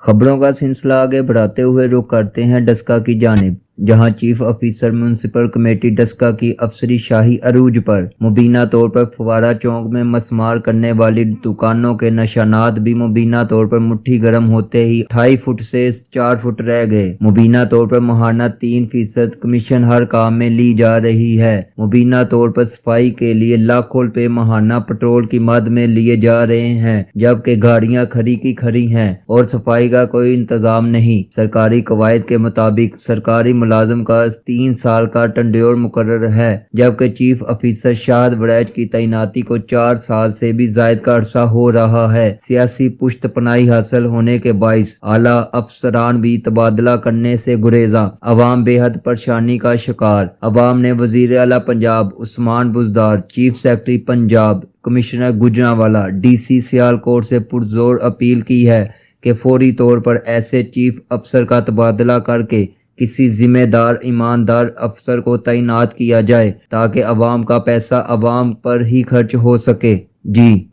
खबरों का सिलसिला आगे बढ़ाते हुए रुख करते हैं डस्का की जानिब, जहां chief officer municipal committee Daska की अफसरी शाही अरूज पर मुबीना तौर पर फवारा चौक में मसमार करने वाली दुकानों के निशानात भी मुबीना तौर पर मुट्ठी गर्म होते ही 2.5 फुट से 4 फुट रह गए। मुबीना तौर पर माहाना 3% कमीशन हर काम में ली जा रही है। मुबीना तौर पर सफाई के लिए लाखों रुपए माहाना पेट्रोल की मद में लिए जा रहे हैं, जबकि गाड़ियां खरी की खरी हैं और सफाई का कोई इंतजाम नहीं। सरकारी कवायद के मुताबिक सरकारी मुलाजिम का 3 साल का टेन्योर मुकर्रर है, जबकि चीफ ऑफिसर शाहद वड़ैच की तैनाती को 4 साल से भी जायद का अरसा हो रहा है। सियासी पुश्त पनाही हासिल होने के बाइस आला अफसरान भी तबादला करने से गुरेजा, अवाम बेहद परेशानी का शिकार। अवाम ने वजीर आला Punjab Usman Buzdar, chief secretary Punjab commissioner Gujranwala, DC Sialkot से पुरजोर अपील की है कि फौरी तौर पर ऐसे चीफ अफसर का तबादला करके किसी जिम्मेदार ईमानदार अफसर को तैनात किया जाए, ताकि अवाम का पैसा अवाम पर ही खर्च हो सके। जी।